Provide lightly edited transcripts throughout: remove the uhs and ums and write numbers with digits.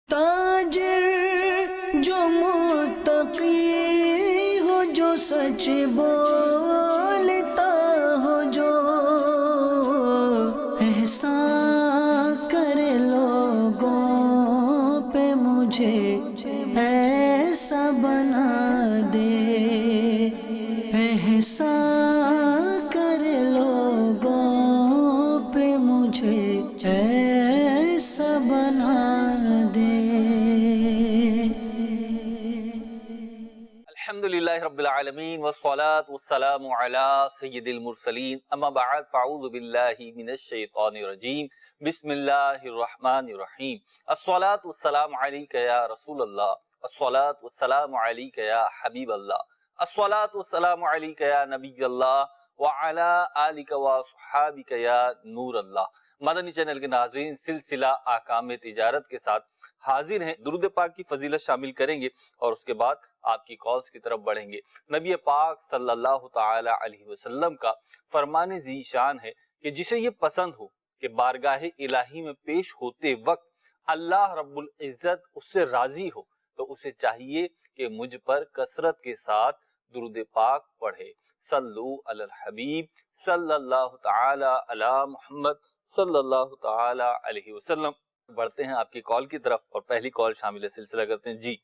تاجر جو متقی ہو، جو سچ بولتا ہو، جو احسان کرے لوگوں پہ، مجھے ایسا بنا دے، احسان کرے لوگوں پہ، مجھے ایسا بنا دے۔ الحمدللہ رب العالمین والصلاة والسلام علی سید المرسلین، اما بعد فاعوذ باللہ من الشیطان الرجیم، بسم اللہ الرحمن الرحیم۔ الصلاة والسلام علیک یا رسول اللہ، الصلاة والسلام علیک یا حبیب اللہ، الصلاة والسلام علیک یا نبی اللہ، وعلی آلک وصحابک یا نور اللہ۔ مدنی چینل کے ناظرین، سلسلہ احکام تجارت کے ساتھ حاضر ہیں۔ درود پاک کی فضیلت شامل کریں گے اور اس کے بعد آپ کی کالز کی طرف بڑھیں گے۔ نبی پاک صلی اللہ تعالی علیہ وسلم کا فرمان ذی شان ہے کہ جسے یہ پسند ہو کہ بارگاہ الہی میں پیش ہوتے وقت اللہ رب العزت اس سے راضی ہو، تو اسے چاہیے کہ مجھ پر کثرت کے ساتھ درود پاک پڑھے۔ صلو علی الحبیب صلی اللہ تعالی علی محمد صلی اللہ تعالی علیہ وسلم۔ بڑھتے ہیں آپ کی کال کی طرف اور پہلی کال شامل سلسلہ کرتے ہیں۔ جی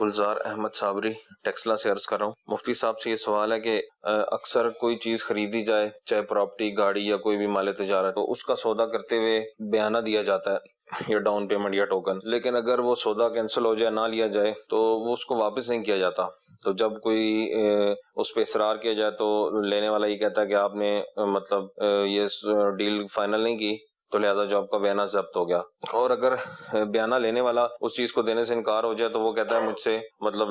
گلزار احمد صابری ٹیکسلا سے عرض کر رہا ہوں۔ مفتی صاحب سے یہ سوال ہے کہ اکثر کوئی چیز خریدی جائے، چاہے پراپرٹی، گاڑی یا کوئی بھی مال تجارت، تو اس کا سودا کرتے ہوئے بیانہ دیا جاتا ہے یا ڈاؤن پیمنٹ یا ٹوکن، لیکن اگر وہ سودا کینسل ہو جائے، نہ لیا جائے، تو وہ اس کو واپس نہیں کیا جاتا۔ تو جب کوئی اس پہ اصرار کیا جائے تو لینے والا یہ کہتا ہے کہ آپ نے مطلب یہ ڈیل فائنل نہیں کی، تو لہذا جو آپ کا بیانہ ضبط ہو گیا۔ اور اگر بیانہ لینے والا اس چیز کو دینے سے انکار ہو جائے تو وہ کہتا ہے مجھ سے، مطلب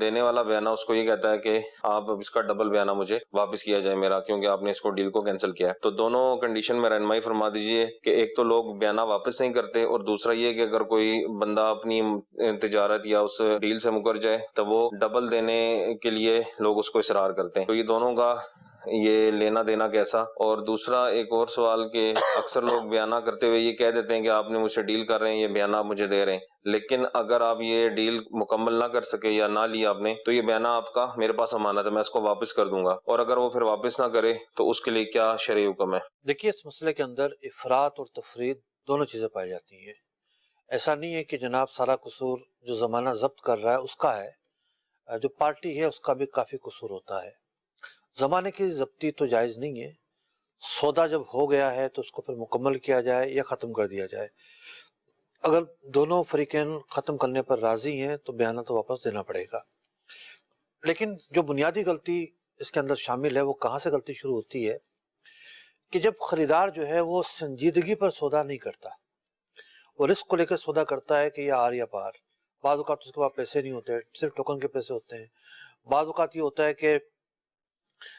دینے والا بیانہ اس کو یہ کہتا ہے کہ آپ اس کا ڈبل بیانہ مجھے واپس کیا جائے میرا، کیونکہ آپ نے اس کو ڈیل کو کینسل کیا ہے۔ تو دونوں کنڈیشن میں رہنمائی فرما دیجئے کہ ایک تو لوگ بیانہ واپس نہیں کرتے، اور دوسرا یہ کہ اگر کوئی بندہ اپنی تجارت یا اس ڈیل سے مکر جائے تو وہ ڈبل دینے کے لیے لوگ اس کو اصرار کرتے ہیں۔ تو یہ دونوں کا یہ لینا دینا کیسا؟ اور دوسرا ایک اور سوال کہ اکثر لوگ بیانہ کرتے ہوئے یہ کہہ دیتے ہیں کہ آپ نے مجھ سے ڈیل کر رہے ہیں، یہ بیانہ آپ مجھے دے رہے ہیں، لیکن اگر آپ یہ ڈیل مکمل نہ کر سکے یا نہ لیا آپ نے، تو یہ بیانہ آپ کا میرے پاس امانت ہے، میں اس کو واپس کر دوں گا۔ اور اگر وہ پھر واپس نہ کرے تو اس کے لیے کیا شرعی حکم ہے؟ دیکھیے، اس مسئلے کے اندر افراط اور تفرید دونوں چیزیں پائی جاتی ہیں۔ ایسا نہیں ہے کہ جناب سارا قصور جو زمانہ ضبط کر رہا ہے اس کا ہے، جو پارٹی ہے اس کا بھی کافی قصور ہوتا ہے۔ زمانے کی ضبطی تو جائز نہیں ہے، سودا جب ہو گیا ہے تو اس کو پھر مکمل کیا جائے یا ختم کر دیا جائے۔ اگر دونوں فریقین ختم کرنے پر راضی ہیں تو بیانہ تو واپس دینا پڑے گا۔ لیکن جو بنیادی غلطی اس کے اندر شامل ہے وہ کہاں سے غلطی شروع ہوتی ہے کہ جب خریدار جو ہے وہ سنجیدگی پر سودا نہیں کرتا، وہ رسک کو لے کر سودا کرتا ہے کہ یہ آر یا پار۔ بعض اوقات اس کے پاس پیسے نہیں ہوتے، صرف ٹوکن کے پیسے ہوتے ہیں۔ بعض اوقات یہ ہوتا ہے کہ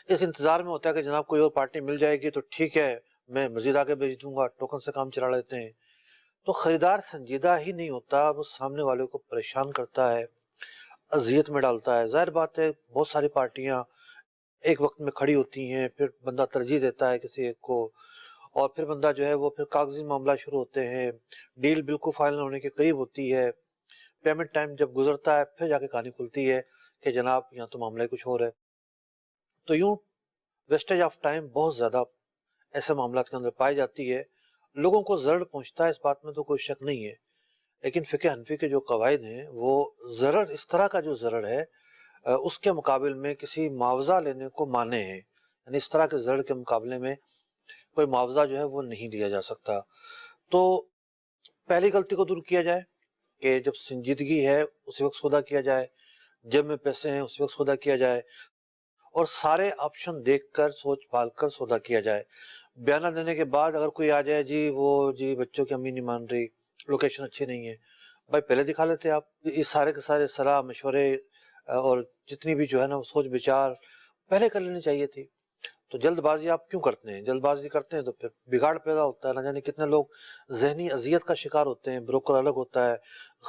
اس انتظار میں ہوتا ہے کہ جناب کوئی اور پارٹی مل جائے گی تو ٹھیک ہے، میں مزید آگے بھیج دوں گا، ٹوکن سے کام چلا لیتے ہیں۔ تو خریدار سنجیدہ ہی نہیں ہوتا، وہ سامنے والے کو پریشان کرتا ہے، اذیت میں ڈالتا ہے۔ ظاہر بات ہے بہت ساری پارٹیاں ایک وقت میں کھڑی ہوتی ہیں، پھر بندہ ترجیح دیتا ہے کسی ایک کو، اور پھر بندہ جو ہے وہ پھر کاغذی معاملہ شروع ہوتے ہیں، ڈیل بالکل فائنل ہونے کے قریب ہوتی ہے، پیمنٹ ٹائم جب گزرتا ہے پھر جا کے کہانی کھلتی ہے کہ جناب یہاں تو معاملہ کچھ اور ہے۔ تو یوں ویسٹیج آف ٹائم بہت زیادہ ایسے معاملات کے اندر پائی جاتی ہے۔ لوگوں کو ضرر پہنچتا ہے، اس بات میں تو کوئی شک نہیں ہے، لیکن فقہ حنفی کے جو قواعد ہیں وہ ضرر، اس طرح کا جو ضرر ہے اس کے مقابل میں کسی معاوضہ لینے کو مانے ہیں، یعنی اس طرح کے ضرر کے مقابلے میں کوئی معاوضہ جو ہے وہ نہیں لیا جا سکتا۔ تو پہلی غلطی کو دور کیا جائے کہ جب سنجیدگی ہے اسی وقت سودا کیا جائے، جب میں پیسے ہیں اسی وقت سودا کیا جائے، اور سارے آپشن دیکھ کر سوچ پال کر سودا کیا جائے۔ بیانہ دینے کے بعد اگر کوئی آ جائے جی وہ جی بچوں کی امی نہیں مان رہی، لوکیشن اچھی نہیں ہے، بھائی پہلے دکھا لیتے آپ۔ یہ سارے کے سارے صلاح مشورے اور جتنی بھی جو ہے نا سوچ بچار پہلے کر لینی چاہیے تھی۔ تو جلد بازی آپ کیوں کرتے ہیں؟ جلد بازی کرتے ہیں تو پھر بگاڑ پیدا ہوتا ہے، نہ جانے کتنے لوگ ذہنی اذیت کا شکار ہوتے ہیں۔ بروکر الگ ہوتا ہے،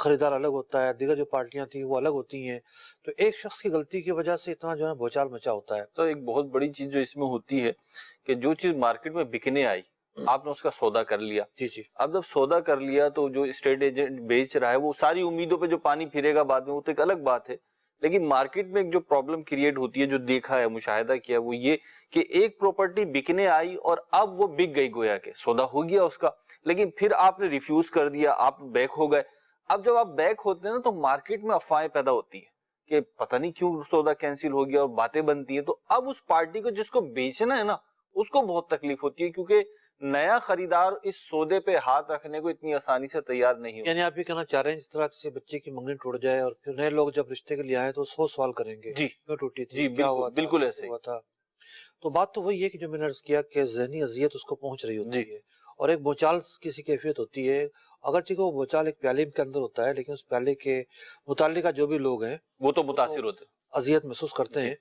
خریدار الگ ہوتا ہے، دیگر جو پارٹیاں تھیں وہ الگ ہوتی ہیں، تو ایک شخص کی غلطی کی وجہ سے اتنا جو ہے بھوچال مچا ہوتا ہے۔ تو ایک بہت بڑی چیز جو اس میں ہوتی ہے کہ جو چیز مارکیٹ میں بکنے آئی آپ نے اس کا سودا کر لیا. جی جی اب جب سودا کر لیا تو جو اسٹیٹ ایجنٹ بیچ رہا ہے وہ ساری امیدوں پہ جو پانی پھرے گا بعد میں وہ تو ایک الگ بات ہے. لیکن مارکیٹ میں ایک جو پرابلم کریٹ ہوتی ہے جو دیکھا ہے مشاہدہ کیا وہ یہ کہ ایک پراپرٹی بکنے آئی اور اب وہ بک گئی, گویا کہ سودا ہو گیا اس کا, لیکن پھر آپ نے ریفیوز کر دیا, آپ بیک ہو گئے. اب جب آپ بیک ہوتے ہیں نا تو مارکیٹ میں افواہیں پیدا ہوتی ہیں کہ پتہ نہیں کیوں سودا کینسل ہو گیا اور باتیں بنتی ہیں. تو اب اس پارٹی کو جس کو بیچنا ہے نا اس کو بہت تکلیف ہوتی ہے کیونکہ نیا خریدار اس سودے پہ ہاتھ رکھنے کو اتنی آسانی سے تیار نہیں ہوتا. یعنی آپ یہ کہنا چاہ رہے ہیں جس طرح کسی بچے کی منگنی ٹوٹ جائے اور پھر نئے لوگ جب رشتے کے لیے آئے تو 100 سوال کریں گے جی کیوں ٹوٹی تھی, جی کیا ہوا تھا, بالکل کیسے ایسے ہوا تھا. تو بات تو وہی ہے کہ جو میں نے عرض کیا کہ ذہنی اذیت اس کو پہنچ رہی ہوتی ہے اور ایک بوچال کسی کیفیت ہوتی ہے. اگرچہ وہ بوچال ایک پیالے کے اندر ہوتا ہے لیکن اس پیالے کے متعلقہ جو بھی لوگ ہیں وہ تو متاثر ہوتے ہیں, اذیت محسوس کرتے ہیں.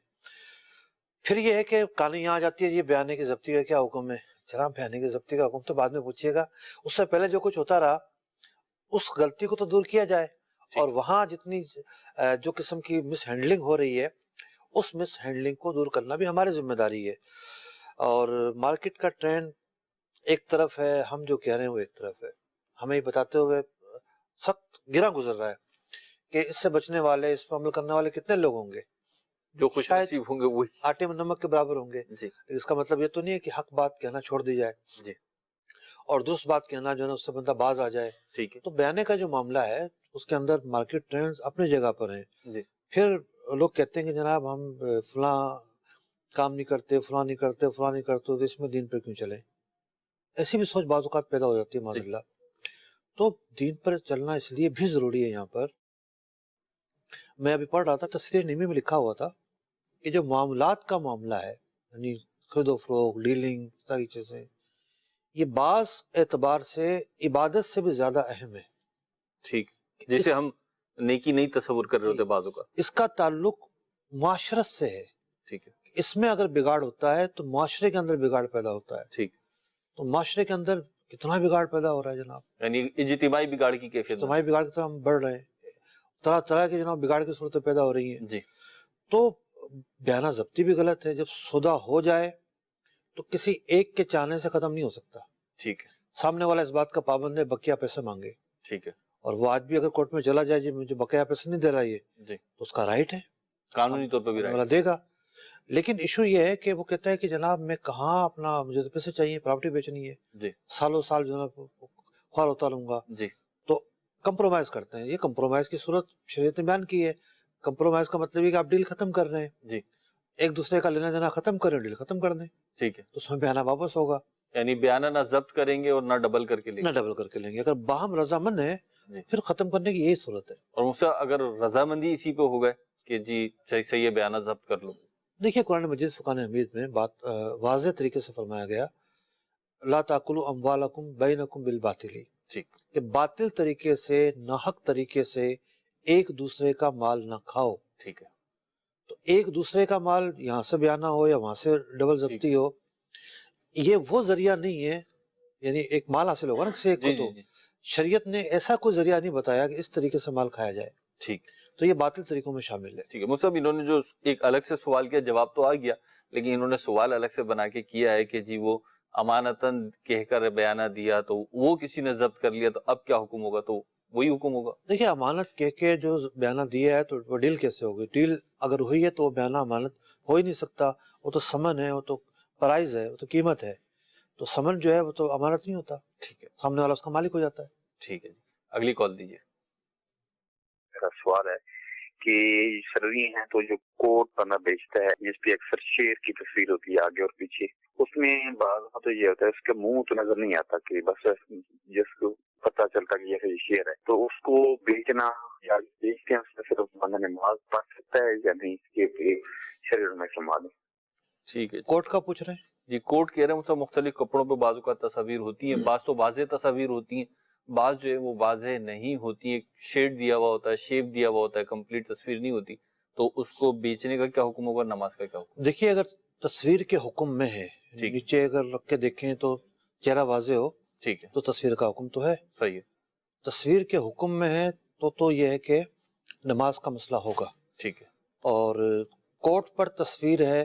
پھر یہ ہے کہ کہانی یہاں آ جاتی ہے یہ بیانے کی ضبطی کا کیا حکم ہے. جناب بیانے کی ضبطی کا حکم تو بعد میں پوچھیے گا, اس سے پہلے جو کچھ ہوتا رہا اس غلطی کو تو دور کیا جائے. اور وہاں جتنی جو قسم کی مس ہینڈلنگ ہو رہی ہے اس مس ہینڈلنگ کو دور کرنا بھی ہماری ذمہ داری ہے. اور مارکیٹ کا ٹرینڈ ایک طرف ہے, ہم جو کہہ رہے ہیں وہ ایک طرف ہے. ہمیں یہ بتاتے ہوئے سخت گراں گزر رہا ہے کہ اس سے بچنے والے, اس پر عمل کرنے والے کتنے لوگ ہوں گے جو خوش نصیب ہوں گے وہی آٹے میں نمک کے برابر ہوں گے. جی اس کا مطلب یہ تو نہیں ہے کہ حق بات کہنا چھوڑ دی جائے جی اور درست بات کہنا جو ہے نا اس سے بندہ باز آ جائے. ٹھیک ہے تو بیانے کا جو معاملہ ہے اس کے اندر مارکیٹ ٹرینڈز اپنی جگہ پر ہیں. جی پھر لوگ کہتے ہیں کہ جناب ہم فلاں کام نہیں کرتے, فلاں نہیں کرتے, فلاں نہیں کرتے, تو اس میں دین پر کیوں چلیں. ایسی بھی سوچ بعض اوقات پیدا ہو جاتی ہے معاذ اللہ. تو دین پر چلنا اس لیے بھی ضروری ہے. یہاں پر میں ابھی پڑھ رہا تھا تفسیر نمی میں لکھا ہوا تھا کہ جو معاملات کا معاملہ ہے یعنی خرید و فروخت, ڈیلنگ, ساری چیزیں, یہ بعض اعتبار سے عبادت سے بھی زیادہ اہم ہے. ٹھیک, جسے ہم نیکی نہیں تصور کر رہے ہوتے بعضوں کا. اس کا تعلق معاشرت سے ہے. ٹھیک ہے اس میں اگر بگاڑ ہوتا ہے تو معاشرے کے اندر بگاڑ پیدا ہوتا ہے. ٹھیک, تو معاشرے کے اندر کتنا بگاڑ پیدا ہو رہا ہے جناب, یعنی اجتماعی بگاڑ کی کیفیت. اجتماعی بگاڑ کی طرف ہم بڑھ رہے ہیں, طرح طرح کے جناب بگاڑ کی صورتیں پیدا ہو رہی ہیں. جی تو بیانہ ضبطی بھی غلط ہے. جب سودا ہو جائے تو کسی ایک کے چاہنے سے ختم نہیں ہو سکتا. ٹھیک ہے, سامنے والا اس بات کا پابند ہے بقیہ پیسے مانگے, ٹھیک ہے, اور وہ آج بھی اگر کورٹ میں چلا جائے جی مجھے بقیہ پیسے نہیں دے رہا یہ, جی تو اس کا رائٹ ہے, قانونی طور پہ بھی والا دے گا. لیکن ایشو یہ ہے کہ وہ کہتا ہے کہ جناب میں کہاں اپنا, مجھے تو پیسے چاہیے, پراپرٹی بیچنی ہے, جی سالوں سال جو ہے خوار ہوتا رہوں گا. جی تو کمپرومائز کرتے ہیں. یہ کمپرومائز کی صورت شریعت نے بیان کی ہے. کمپرومائز کا مطلب یہ کہ آپ ڈیل ختم کر رہے ہیں, جی ایک دوسرے کا لینا دینا ختم کریں, ڈیل ختم کر دیں, ٹھیک ہے, تو اس میں بیانہ واپس ہوگا. یعنی بیانہ نہ ضبط کریں گے اور نہ ڈبل کر کے لیں نہ گے. ڈبل کر کے لیں گے. اگر باہم رضامند ہے جی. پھر ختم کرنے کی یہی صورت ہے. اور مجھ سے اگر رضامندی اسی پہ ہو گئے کہ جی صحیح صحیح بیانہ ضبط کر لو. دیکھیے قرآن مجید فرقان حمید میں بات واضح طریقے سے فرمایا گیا, لا تاکلوا اموالکم بینکم بالباطل, ٹھیک, کہ باطل طریقے سے, ناحق طریقے سے ایک دوسرے کا مال نہ کھاؤ. ٹھیک ہے, تو ایک دوسرے کا مال یہاں سے بیانہ ہو یا وہاں سے ڈبل ضبطی ہو, یہ وہ ذریعہ نہیں ہے. یعنی ایک مال حاصل ہوگا نا کسی ایک کو, جی تو جی جی شریعت نے ایسا کوئی ذریعہ نہیں بتایا کہ اس طریقے سے مال کھایا جائے. ٹھیک, تو یہ باطل طریقوں میں شامل ہے. ٹھیک ہے. مصعب انہوں نے جو ایک الگ سے سوال کیا جواب تو آ گیا, لیکن انہوں نے سوال الگ سے بنا کے کیا ہے کہ جی وہ امانتاً کہہ کر بیانہ دیا تو وہ کسی نے ضبط کر لیا تو اب کیا حکم ہوگا, تو وہی حکم ہوگا. دیکھیں امانت کہہ کے جو بیانہ دیا ہے تو وہ ڈیل کیسے ہوگی. ڈیل اگر ہوئی ہے تو وہ بیانہ امانت ہو ہی نہیں سکتا. وہ تو سمن ہے, وہ تو پرائز ہے, وہ تو قیمت ہے. تو سمن جو ہے وہ تو امانت نہیں ہوتا. ٹھیک ہے, سامنے والا اس کا مالک ہو جاتا ہے. ٹھیک ہے جی, اگلی کال دیجیے. میرا سوال ہے کہ سروی ہیں تو جو کوٹ بنا بیچتا ہے جس پہ اکثر شیر کی تصویر ہوتی ہے آگے اور پیچھے, اس میں بعض تو یہ ہوتا ہے اس کا منہ تو نظر نہیں آتا کہ بس جس کو پتہ چلتا کہ یہ شیر ہے, تو اس کو بیچنا یا بیچتے ہیں اس میں صرف بندہ نماز پڑھ سکتا ہے یا نہیں, یہ شریر میں سنبھالیں. ٹھیک ہے, کورٹ کا پوچھ رہے ہیں جی کوٹ کہہ رہے ہیں مطلب مختلف کپڑوں پہ بعض اوقات تصاویر ہوتی ہیں, بعض تو واضح تصاویر ہوتی ہیں, بعض جو ہے وہ واضح نہیں ہوتی ہیں, شیڈ دیا ہوا ہوتا ہے, شیپ دیا ہوا ہوتا ہے, کمپلیٹ تصویر نہیں ہوتی, تو اس کو بیچنے کا کیا حکم ہوگا, نماز کا کیا حکم؟ دیکھیے اگر تصویر کے حکم میں ہے, نیچے اگر رکھ کے دیکھیں تو چہرہ واضح ہو, ٹھیک ہے, تو تصویر کا حکم تو ہے. صحیح ہے. تصویر کے حکم میں ہے تو یہ ہے کہ نماز کا مسئلہ ہوگا. ٹھیک ہے, اور کوٹ پر تصویر ہے,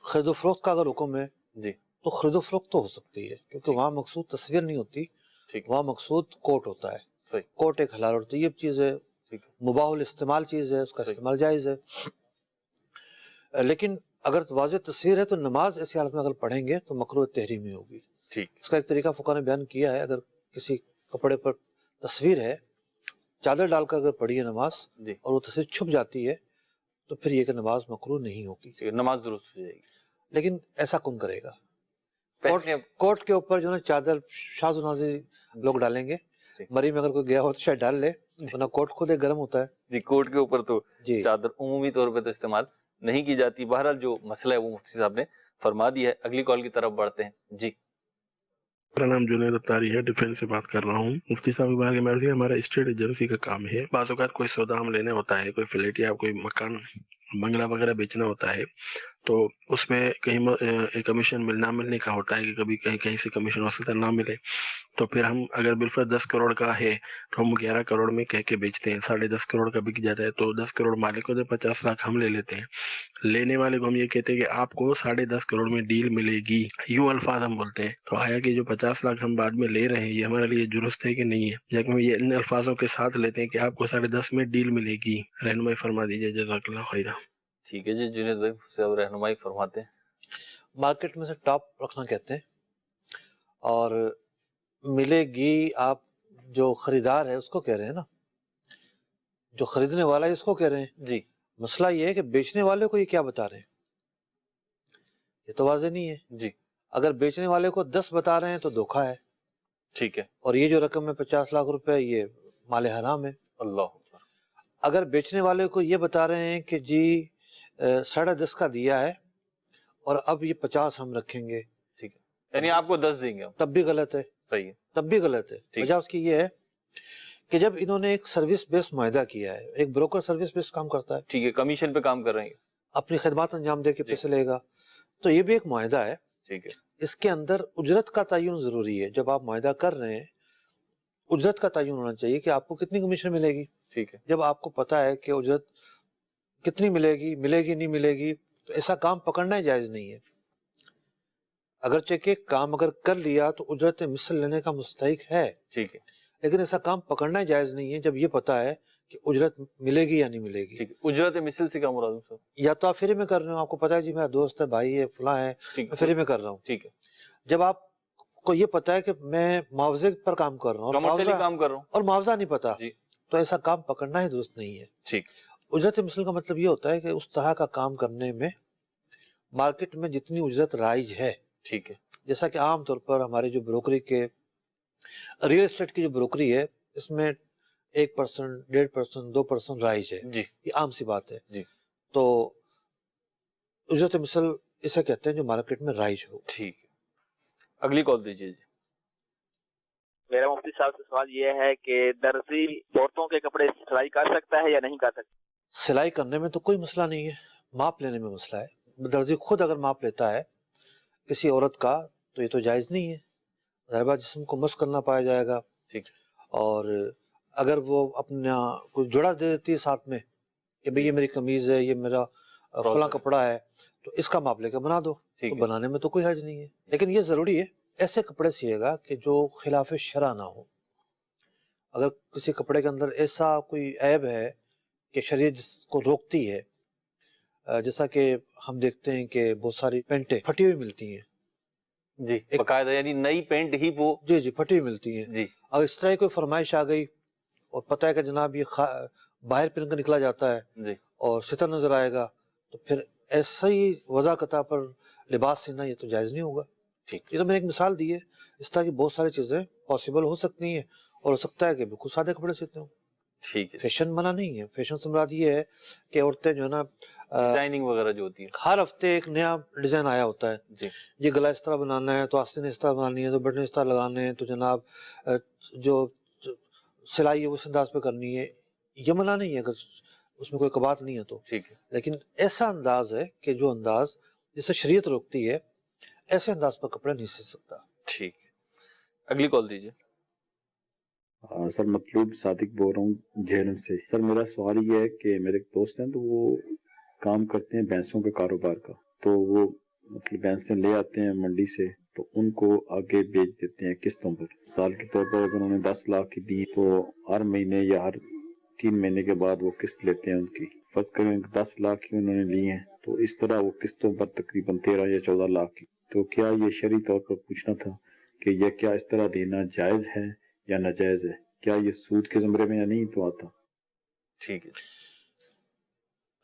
خرید و فروخت کا اگر حکم ہے جی تو خرید و فروخت تو ہو سکتی ہے، کیونکہ وہاں مقصود تصویر نہیں ہوتی، ٹھیک ہے، وہاں مقصود کوٹ ہوتا ہے، صحیح، کوٹ ایک حلال اور طیب چیز ہے، ٹھیک ہے، مباح الاستعمال چیز ہے، اس کا صحیح، استعمال جائز ہے۔ لیکن اگر واضح تصویر ہے تو نماز ایسی حالت میں اگر پڑھیں گے تو مکروہ تحریمی ہوگی۔ ٹھیک، اس کا ایک طریقہ فقہ نے بیان کیا ہے، اگر کسی کپڑے پر تصویر ہے، چادر ڈال کر اگر پڑھی ہے نماز جی، اور وہ تصویر چھپ جاتی ہے تو پھر یہ کہ نماز مکروہ نہیں ہوگی۔ ٹھیک ہے، نماز درست ہو جائے گی۔ لیکن ایسا کون کرے گا؟ پہلے کوٹ کے اوپر جو ہے نا چادر شاذ و نازی لوگ ڈالیں گے، ٹھیک، مری میں اگر کوئی گیا ہو تو شاید ڈال لے، ورنہ کوٹ خود ایک گرم ہوتا ہے۔ جی، کوٹ کے اوپر تو جی چادر عمومی طور پہ تو استعمال نہیں کی جاتی۔ بہرحال جو مسئلہ ہے وہ مفتی صاحب نے فرما دیا ہے۔ اگلی کال کی طرف بڑھتے ہیں۔ جی، میرا نام جنید اتاری ہے، ڈیفینس سے بات کر رہا ہوں۔ مفتی صاحب کی مرضی، ہمارا اسٹیٹ ایجنسی کا کام ہے۔ بعض اوقات کوئی سودا ہم لینا ہوتا ہے، کوئی فلیٹ یا کوئی مکان بنگلہ وغیرہ بیچنا ہوتا ہے، تو اس میں کہیں کمیشن نہ ملنے کا ہوتا ہے کہ کبھی کہیں سے کمیشن ہو سکتا ہے نہ ملے، تو پھر ہم اگر بالفرض 10 کروڑ کا ہے تو ہم 11 کروڑ میں کہہ کے بیچتے ہیں، 10.5 کروڑ کا بک جاتا ہے تو 10 کروڑ مالک کو 50 لاکھ ہم لے لیتے ہیں۔ لینے والے کو ہم یہ کہتے ہیں کہ آپ کو 10.5 کروڑ میں ڈیل ملے گی، یوں الفاظ ہم بولتے ہیں۔ تو آیا کہ جو 50 لاکھ ہم بعد میں لے رہے ہیں یہ ہمارے لیے درست ہے کہ نہیں ہے؟ جبکہ ہم یہ ان الفاظوں کے ساتھ لیتے ہیں کہ آپ کو 10.5 میں ڈیل ملے گی، رہنمائی فرما دیجیے، جزاک اللہ خیرہ۔ ٹھیک ہے جی، جنید بھائی اس سے اب رہنمائی فرماتے ہیں۔ مارکیٹ میں سے ٹاپ رکھنا کہتے ہیں، اور ملے گی آپ جو خریدار ہے اس کو کہہ رہے ہیں نا، جو خریدنے والا ہے اس کو کہہ رہے ہیں۔ جی، مسئلہ یہ ہے کہ بیچنے والے کو یہ کیا بتا رہے ہیں، یہ تو واضح نہیں ہے۔ جی، اگر بیچنے والے کو 10 بتا رہے ہیں تو دھوکہ ہے، ٹھیک ہے، اور یہ جو رقم ہے 50 لاکھ روپے یہ مال حرام ہے۔ اللہ اکبر، اگر بیچنے والے کو یہ بتا رہے ہیں کہ جی 10.5 کا دیا ہے اور اب یہ 50 ہم رکھیں گے، ٹھیک ہے، یعنی آپ کو 10 دیں گے ہم، تب بھی غلط ہے، صحیح ہے، تب بھی غلط ہے۔ ٹھیک۔ وجہ اس کی یہ ہے کہ جب انہوں نے ایک سروس بیس معاہدہ کیا ہے، ایک بروکر سروس بیس کام کرتا ہے، ٹھیک ہے، کمیشن پہ کام کر رہے ہیں، اپنی خدمات انجام دے کے جی۔ پیسے لے گا، تو یہ بھی ایک معاہدہ ہے۔ ٹھیک ہے، اس کے اندر اجرت کا تعین ضروری ہے۔ جب آپ معاہدہ کر رہے ہیں اجرت کا تعین ہونا چاہیے کہ آپ کو کتنی کمیشن ملے گی۔ ٹھیک ہے، جب آپ کو پتا ہے کہ اجرت کتنی ملے گی نہیں ملے گی، تو ایسا کام پکڑنا ہی جائز نہیں ہے۔ اگرچہ کہ کام اگر کر لیا تو اجرت مثل لینے کا مستحق ہے، ٹھیک ہے، لیکن ایسا کام پکڑنا ہی جائز نہیں ہے جب یہ پتا ہے کہ اجرت ملے گی یا نہیں ملے گی۔ ٹھیک ہے، اجرت مثل سے کیا مراد ہے صاحب؟ یا تو آپ فری میں کر رہے ہو، آپ کو پتا ہے جی میرا دوست ہے، بھائی ہے، فلاں ہے، ٹھیک میں ہے، فری میں کر رہا ہوں۔ ٹھیک ہے، جب آپ کو یہ پتا ہے کہ میں معاوضے پر کام کر رہا ہوں کمرشلی کام کر رہا ہوں، اور معاوضہ نہیں پتا، جی، تو ایسا کام پکڑنا ہی درست نہیں ہے۔ ٹھیک، اجرت مثل کا مطلب یہ ہوتا ہے کہ اس طرح کا کام کرنے میں مارکیٹ میں جتنی اجرت رائج ہے، ٹھیک ہے، جیسا کہ عام طور پر ہمارے جو بروکری کے ریل اسٹیٹ کی جو بروکری ہے اس میں 1%، 1.5%، 2% رائج ہے، جی، یہ عام سی بات ہے۔ جی، تو اجرت مثل اسے کہتے ہیں جو مارکیٹ میں رائج ہو۔ ٹھیک ہے، اگلی کال دیجیے جی۔ میرا مفتی صاحب سے سوال یہ ہے کہ درزی عورتوں کے کپڑے سلائی کر سکتا ہے یا نہیں کر سکتا؟ سلائی کرنے میں تو کوئی مسئلہ نہیں ہے، ماپ لینے میں مسئلہ ہے۔ درزی خود اگر ماپ لیتا ہے کسی عورت کا تو یہ تو جائز نہیں ہے، ظاہر بات جسم کو مس کرنا پایا جائے گا۔ ٹھیک، اور اگر وہ اپنا کوئی جوڑا دے دیتی ہے ساتھ میں کہ بھئی یہ میری قمیض ہے، یہ میرا فلاں کپڑا ہے، تو اس کا ماپ لے کے بنا دو، ٹھیک تو ہے، بنانے میں تو کوئی حرج نہیں ہے۔ لیکن یہ ضروری ہے ایسے کپڑے سیے گا کہ جو خلاف شرع نہ ہو۔ اگر کسی کپڑے کے اندر ایسا کوئی عیب ہے کہ شریعت جس کو روکتی ہے، جیسا کہ ہم دیکھتے ہیں کہ بہت ساری پینٹیں پھٹی ہوئی ملتی ہیں، جی، باقاعدہ یعنی نئی پینٹ ہی وہ، جی پھٹی ہوئی ملتی ہیں، جی، اگر اس طرح کی کوئی فرمائش آ گئی اور پتہ ہے کہ جناب یہ باہر پہن کر نکلا جاتا ہے جی، اور ستر نظر آئے گا، تو پھر ایسا ہی وضاقتہ پر لباس سینا یہ تو جائز نہیں ہوگا۔ ٹھیک، یہ تو میں نے ایک مثال دی ہے، اس طرح کی بہت ساری چیزیں پاسبل ہو سکتی ہیں، اور ہو سکتا ہے کہ بالکل سادے کپڑے سیتے ہوں۔ ٹھیک ہے، فیشن منع نہیں ہے، فیشن سے مراد یہ ہے کہ عورتیں جو ہے نا ڈیزائننگ وغیرہ جو ہوتی ہے، ہر ہفتے ایک نیا ڈیزائن آیا ہوتا ہے، جی، یہ گلا اس طرح بنانا ہے تو آستین اس طرح بنانی ہے تو بٹن اس طرح لگانے ہیں تو جناب جو سلائی ہے وہ اس انداز پہ کرنی ہے، یہ منع نہیں ہے اگر اس میں کوئی قباحت نہیں ہے تو۔ ٹھیک ہے، لیکن ایسا انداز ہے کہ جو انداز جسے شریعت روکتی ہے، ایسے انداز پر کپڑا نہیں سی سکتا۔ ٹھیک ہے، اگلی کال دیجیے۔ سر مطلوب صادق بول رہا ہوں جہلم سے۔ سر میرا سوال یہ ہے کہ میرے ایک دوست ہیں تو وہ کام کرتے ہیں بھینسوں کے کاروبار کا، تو وہ مطلب بھینسیں لے آتے ہیں منڈی سے تو ان کو آگے بیچ دیتے ہیں قسطوں پر. مثال کے طور پر اگر انہوں نے 10 لاکھ کی دی تو ہر مہینے یا ہر 3 مہینے کے بعد وہ قسط لیتے ہیں ان کی. فرض کریں 10 لاکھ کی انہوں نے لی ہیں تو اس طرح وہ قسطوں پر تقریباً 13 یا 14 لاکھ کی. تو کیا یہ شرعی طور پر پوچھنا تھا کہ یہ کیا اس طرح دینا جائز ہے یا ناجائز ہے؟ کیا یہ سود کے زمرے میں یا نہیں تو آتا؟ ٹھیک ہے.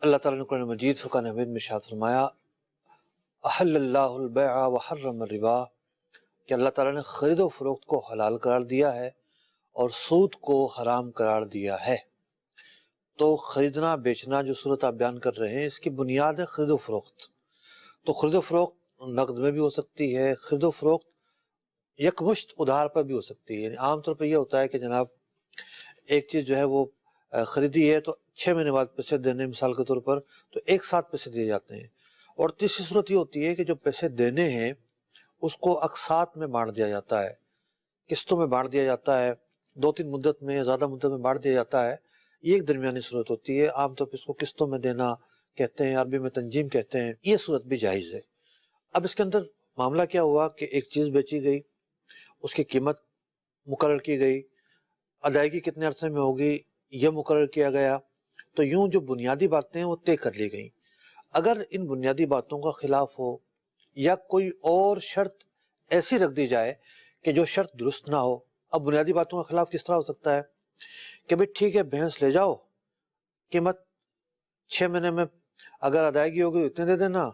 اللہ تعالیٰ نے قرآن مجید فرقان حمید میں ارشاد فرمایا احل اللہ البیع وحرم الربا کہ اللہ تعالیٰ نے خرید و فروخت کو حلال قرار دیا ہے اور سود کو حرام قرار دیا ہے. تو خریدنا بیچنا جو صورت آپ بیان کر رہے ہیں اس کی بنیاد ہے خرید و فروخت. تو خرید و فروخت نقد میں بھی ہو سکتی ہے، خرید و فروخت یکمشت ادھار پر بھی ہو سکتی ہے. یعنی عام طور پہ یہ ہوتا ہے کہ جناب ایک چیز جو ہے وہ خریدی ہے تو 6 مہینے بعد پیسے دینے مثال کے طور پر تو ایک ساتھ پیسے دیے جاتے ہیں. اور تیسری صورت یہ ہوتی ہے کہ جو پیسے دینے ہیں اس کو اقساط میں بانٹ دیا جاتا ہے، قسطوں میں بانٹ دیا جاتا ہے، 2-3 مدت میں یا زیادہ مدت میں بانٹ دیا جاتا ہے. یہ ایک درمیانی صورت ہوتی ہے. عام طور پہ اس کو قسطوں میں دینا کہتے ہیں، عربی میں تنجیم کہتے ہیں. یہ صورت بھی جائز ہے. اب اس کے اندر معاملہ کیا ہوا کہ ایک چیز بیچی گئی، اس کی قیمت مقرر کی گئی، ادائیگی کتنے عرصے میں ہوگی یہ مقرر کیا گیا. تو یوں جو بنیادی باتیں ہیں وہ طے کر لی گئیں. اگر ان بنیادی باتوں کا خلاف ہو یا کوئی اور شرط ایسی رکھ دی جائے کہ جو شرط درست نہ ہو. اب بنیادی باتوں کا خلاف کس طرح ہو سکتا ہے کہ بھئی ٹھیک ہے بھینس لے جاؤ، قیمت 6 مہینے میں اگر ادائیگی ہوگی تو اتنے دے دینا،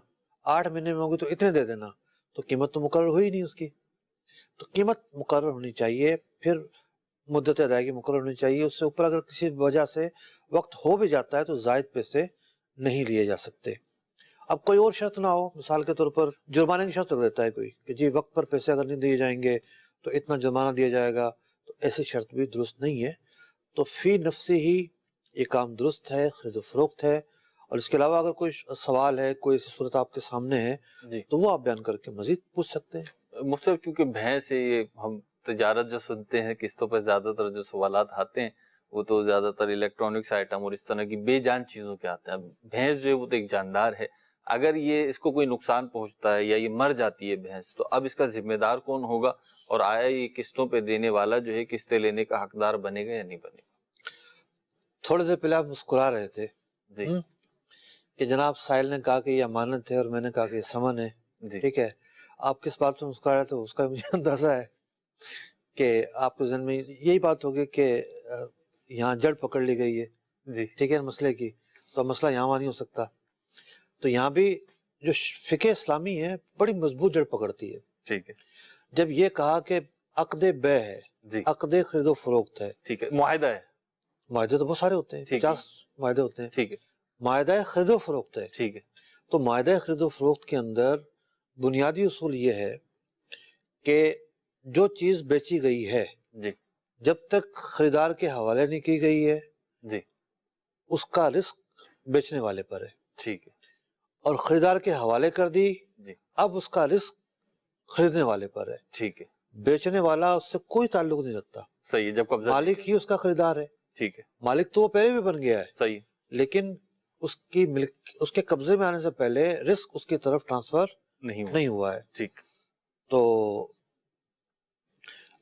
8 مہینے میں ہوگی تو اتنے دے دینا. تو قیمت تو مقرر ہوئی نہیں اس کی. تو قیمت مقرر ہونی چاہیے، پھر مدت ادائیگی مقرر ہونی چاہیے. اس سے اوپر اگر کسی وجہ سے وقت ہو بھی جاتا ہے تو زائد پیسے نہیں لیے جا سکتے. اب کوئی اور شرط نہ ہو، مثال کے طور پر جرمانے کی شرط رکھ دیتا ہے کوئی کہ جی وقت پر پیسے اگر نہیں دیے جائیں گے تو اتنا جرمانہ دیا جائے گا. تو ایسی شرط بھی درست نہیں ہے. تو فی نفسی ہی یہ کام درست ہے، خرید و فروخت ہے. اور اس کے علاوہ اگر کوئی سوال ہے، کوئی ایسی صورت آپ کے سامنے ہے جی تو وہ آپ بیان کر کے مزید پوچھ سکتے ہیں. مفتی صاحب، کیونکہ بھینس ہے، یہ ہم تجارت جو سنتے ہیں قسطوں پر زیادہ تر جو سوالات آتے ہیں وہ تو زیادہ تر الیکٹرانکس آئٹم اور اس طرح کی بے جان چیزوں کے آتے ہیں. بھینس جو ہے وہ تو ایک جاندار ہے. اگر یہ اس کو کوئی نقصان پہنچتا ہے یا یہ مر جاتی ہے بھینس تو اب اس کا ذمہ دار کون ہوگا؟ اور آیا یہ قسطوں پہ دینے والا جو ہے قسطیں لینے کا حقدار بنے گا یا نہیں بنے گا؟ تھوڑے دیر پہلے آپ مسکرا رہے تھے جی کہ جناب سائل نے کہا کہ یہ امانت ہے اور میں نے کہا کہ یہ سمن ہے. جی ٹھیک ہے، آپ کس بات پہ مسکرا رہے تھے اس کا مجھے اندازہ ہے کہ آپ کے ذہن میں یہی بات ہوگی کہ یہاں جڑ پکڑ لی گئی ہے. جی ٹھیک ہے مسئلے کی، تو مسئلہ یہاں وہاں نہیں ہو سکتا. تو یہاں بھی جو فقہ اسلامی ہے بڑی مضبوط جڑ پکڑتی ہے. ٹھیک ہے. جب یہ کہا کہ عقد بے ہے، جی عقد خرید و فروخت ہے، ٹھیک ہے، معاہدہ ہے. معاہدے تو بہت سارے ہوتے ہیں، ٹھیک ہے. 50 معاہدے ہوتے ہیں. ٹھیک ہے. معاہدہ خرید و فروخت ہے. ٹھیک ہے. تو معاہدہ خرید و فروخت کے اندر بنیادی اصول یہ ہے کہ جو چیز بیچی گئی ہے جی جب تک خریدار کے حوالے نہیں کی گئی ہے جی اس کا رزق بیچنے والے پر ہے. ٹھیک ہے. اور خریدار کے حوالے کر دی جی اب اس کا رزق خریدنے والے پر ہے. ٹھیک ہے. بیچنے والا اس سے کوئی تعلق نہیں رکھتا. صحیح ہے. جب قبضہ مالک ہی اس کا خریدار ہے. ٹھیک ہے. مالک تو وہ پہلے بھی بن گیا ہے، صحیح. لیکن اس کے قبضے میں آنے سے پہلے رزق اس کی طرف ٹرانسفر نہیں ہوا ہے. ٹھیک. تو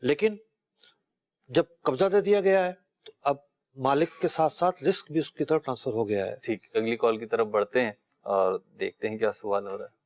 لیکن جب قبضہ دے دیا گیا ہے تو اب مالک کے ساتھ ساتھ رزق بھی اس کی طرف ٹرانسفر ہو گیا ہے. ٹھیک. اگلی کال کی طرف بڑھتے ہیں اور دیکھتے ہیں کیا سوال ہو رہا ہے.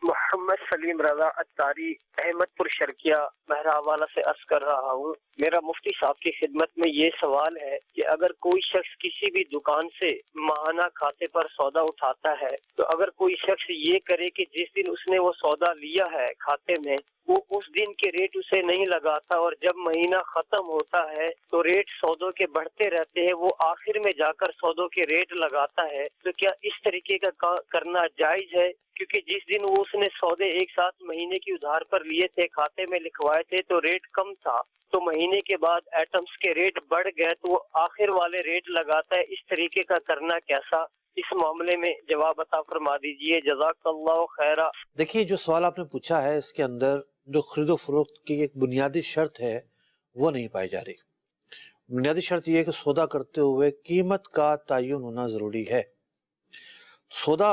محمد سلیم رضا اتاری احمد پور شرکیہ مہراوالا سے عرض کر رہا ہوں. میرا مفتی صاحب کی خدمت میں یہ سوال ہے کہ اگر کوئی شخص کسی بھی دکان سے ماہانہ کھاتے پر سودا اٹھاتا ہے تو اگر کوئی شخص یہ کرے کہ جس دن اس نے وہ سودا لیا ہے کھاتے میں وہ اس دن کے ریٹ اسے نہیں لگاتا اور جب مہینہ ختم ہوتا ہے تو ریٹ سودوں کے بڑھتے رہتے ہیں، وہ آخر میں جا کر سودوں کے ریٹ لگاتا ہے، تو کیا اس طریقے کا کرنا جائز ہے؟ کیونکہ جس دن وہ اس نے سودے ایک ساتھ مہینے کی ادھار پر لیے تھے کھاتے میں لکھوائے تھے تو ریٹ کم تھا، تو مہینے کے بعد ایٹمز کے ریٹ بڑھ گئے تو وہ آخر والے ریٹ لگاتا ہے. اس طریقے کا کرنا کیسا؟ اس معاملے میں جواب عطا فرما دیجئے. جزاک اللہ خیرہ. دیکھیے جو سوال آپ نے پوچھا ہے اس کے اندر جو خرید و فروخت کی ایک بنیادی شرط ہے وہ نہیں پائی جا رہی. بنیادی شرط یہ ہے کہ سودا کرتے ہوئے قیمت کا تعین ہونا ضروری ہے. سودا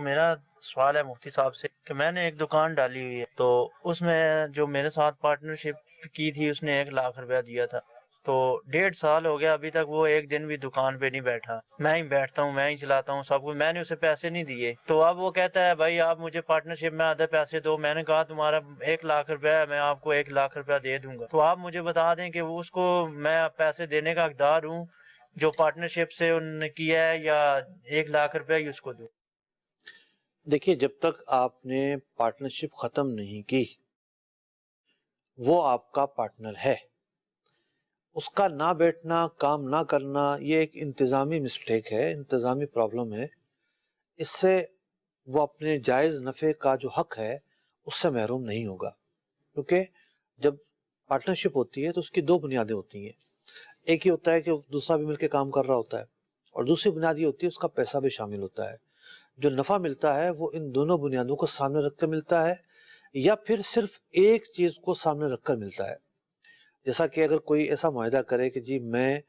میرا سوال ہے مفتی صاحب سے کہ میں نے ایک دکان ڈالی ہوئی ہے، تو اس میں جو میرے ساتھ پارٹنرشپ کی تھی اس نے 1 لاکھ روپیہ دیا تھا، تو 1.5 سال ہو گیا ابھی تک وہ ایک دن بھی دکان پہ نہیں بیٹھا، میں ہی بیٹھتا ہوں، میں ہی چلاتا ہوں سب کچھ، میں نے اسے پیسے نہیں دیے، تو اب وہ کہتا ہے بھائی آپ مجھے پارٹنرشپ میں آدھے پیسے دو، میں نے کہا تمہارا 1 لاکھ روپیہ ہے، میں آپ کو 1 لاکھ روپیہ دے دوں گا، تو آپ مجھے بتا دیں کہ اس کو میں پیسے دینے کا حقدار ہوں جو پارٹنرشپ سے انہوں نے کیا ہے، یا 1 لاکھ روپیہ ہی اس کو دوں؟ دیکھیے، جب تک آپ نے پارٹنرشپ ختم نہیں کی وہ آپ کا پارٹنر ہے، اس کا نہ بیٹھنا، کام نہ کرنا، یہ ایک انتظامی مسٹیک ہے، انتظامی پرابلم ہے، اس سے وہ اپنے جائز نفع کا جو حق ہے اس سے محروم نہیں ہوگا، کیونکہ جب پارٹنرشپ ہوتی ہے تو اس کی 2 بنیادیں ہوتی ہیں، ایک ہی ہوتا ہے کہ دوسرا بھی مل کے کام کر رہا ہوتا ہے، اور دوسری بنیاد یہ ہوتی ہے اس کا پیسہ بھی شامل ہوتا ہے، جو نفع ملتا ہے وہ ان دونوں بنیادوں کو سامنے رکھ کر ملتا ہے، یا پھر صرف ایک چیز کو سامنے رکھ کر ملتا ہے، جیسا کہ اگر کوئی ایسا معاہدہ کرے کہ جی میں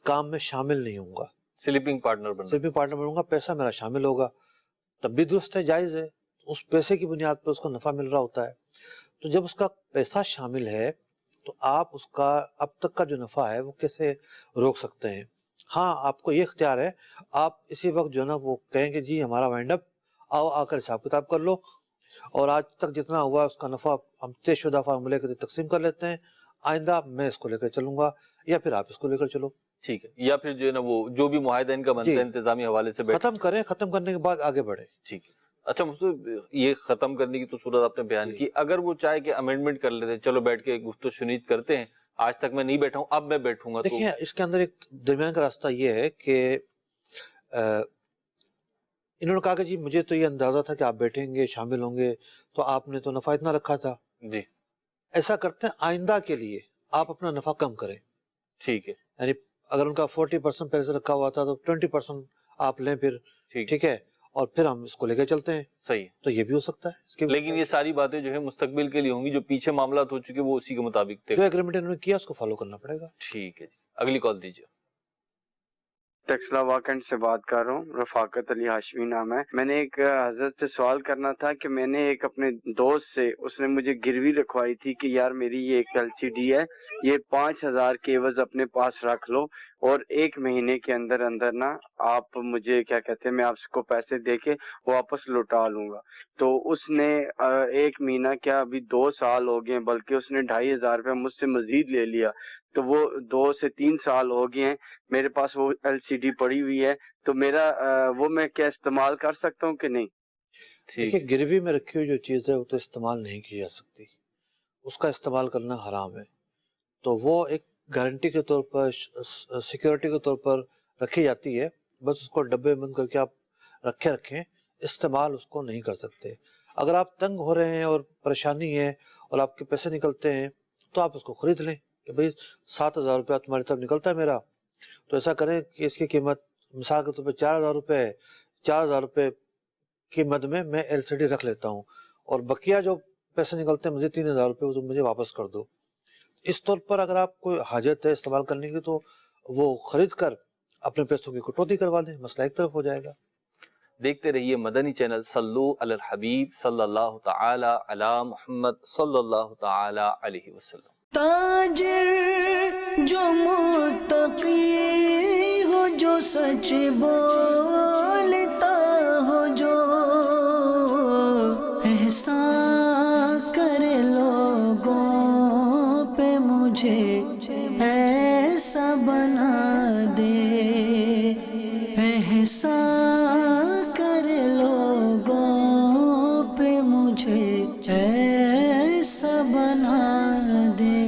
کام میں شامل نہیں ہوں گا، سلیپنگ پارٹنر بنوں گا، پیسہ میرا شامل ہوگا، تب بھی درست ہے، جائز ہے، اس پیسے کی بنیاد پر اس کو نفع مل رہا ہوتا ہے، تو جب اس کا پیسہ شامل ہے تو آپ اس کا اب تک کا جو نفع ہے وہ کیسے روک سکتے ہیں؟ ہاں، آپ کو یہ اختیار ہے، آپ اسی وقت جو ہے نا وہ کہیں کہ جی ہمارا وائنڈ اپ، آؤ آ کر حساب کتاب کر لو، اور آج تک جتنا ہوا اس کا نفع ہم طے شدہ فارمولے کے تقسیم کر لیتے ہیں، آئندہ میں اس کو لے کر چلوں گا یا پھر آپ اس کو لے کر چلو، ٹھیک ہے، یا پھر جو ہے نا وہ جو بھی معاہدہ ان کا بنتا ہے انتظامی حوالے سے ختم کریں، ختم کرنے کے بعد آگے بڑھیں۔ ٹھیک ہے۔ اچھا یہ ختم کرنے کی تو صورت آپ نے بیان کی، اگر وہ چاہے کہ امینڈمنٹ کر لیتے ہیں، چلو بیٹھ کے گفت و شنید کرتے ہیں، آج تک میں نہیں بیٹھا ہوں اب میں بیٹھوں گا، تو دیکھیں اس کے اندر ایک درمیان کا راستہ یہ ہے کہ انہوں نے کہا کہ جی مجھے تو یہ اندازہ تھا کہ آپ بیٹھیں گے، شامل ہوں گے، تو آپ نے تو نفع اتنا رکھا تھا، جی ایسا کرتے ہیں آئندہ کے لیے آپ اپنا نفع کم کریں، ٹھیک ہے، یعنی اگر ان کا 40% پہلے سے رکھا ہوا تھا تو 20% آپ لیں پھر، ٹھیک ہے، اور پھر ہم اس کو لے کے چلتے ہیں، صحیح، تو یہ بھی ہو سکتا ہے، لیکن یہ ساری باتیں جو ہے مستقبل کے لیے ہوں گی، جو پیچھے معاملات ہو چکے وہ اسی کے مطابق جو ایگریمنٹ انہوں نے کیا اس کو فالو کرنا پڑے گا۔ ٹھیک ہے جی، اگلی کال دیجیے۔ ٹیکسلا واکنڈ سے بات کر رہا ہوں، رفاقت علی ہاشمی نام ہے۔ میں نے ایک حضرت سے سوال کرنا تھا کہ میں نے ایک اپنے دوست سے، اس نے مجھے گروی رکھوائی تھی کہ یار میری یہ ایک LCD ہے، یہ 5000 کے عوض اپنے پاس رکھ لو اور 1 مہینے کے اندر اندر نا آپ مجھے کیا کہتے ہیں میں آپ کو پیسے دے کے واپس لوٹا لوں گا۔ تو اس نے 1 مہینہ کیا ابھی 2 سال ہو گئے، بلکہ اس نے 2500 روپے مجھ سے مزید لے لیا، تو وہ 2 سے 3 سال ہو گئے ہیں، میرے پاس وہ LCD پڑی ہوئی ہے، تو میرا وہ میں کیا استعمال کر سکتا ہوں کہ نہیں؟ دیکھیں گروی میں رکھی ہوئی جو چیز ہے وہ تو استعمال نہیں کی جا سکتی، اس کا استعمال کرنا حرام ہے، تو وہ ایک گارنٹی کے طور پر، سیکیورٹی کے طور پر رکھی جاتی ہے، بس اس کو ڈبے بند کر کے آپ رکھیں، استعمال اس کو نہیں کر سکتے۔ اگر آپ تنگ ہو رہے ہیں اور پریشانی ہے اور آپ کے پیسے نکلتے ہیں تو آپ اس کو خرید لیں کہ بھئی 7000 روپیہ تمہاری طرف نکلتا ہے میرا، تو ایسا کریں کہ اس کی قیمت مثال کے طور پہ 4000 روپے ہے، 4000 روپے کی مد میں LCD رکھ لیتا ہوں، اور بقیہ جو پیسے نکلتے ہیں مجھے 3000 روپے وہ مجھے واپس کر دو۔ اس طور پر اگر آپ کو حاجت ہے استعمال کرنے کی تو وہ خرید کر اپنے پیسوں کی کٹوتی کروا دیں، مسئلہ ایک طرف ہو جائے گا۔ دیکھتے رہیے مدنی چینل، صلو علی الحبیب صلی اللہ تعالی علی محمد صلی اللہ تعالی علیہ وسلم۔ تاجر جو متقی ہو، جو سچ بولتا ہو، جو احسان کرے لوگوں پہ، مجھے ایسا بنا دے، احسان کرے لوگوں پہ، مجھے ایسا بنا دے۔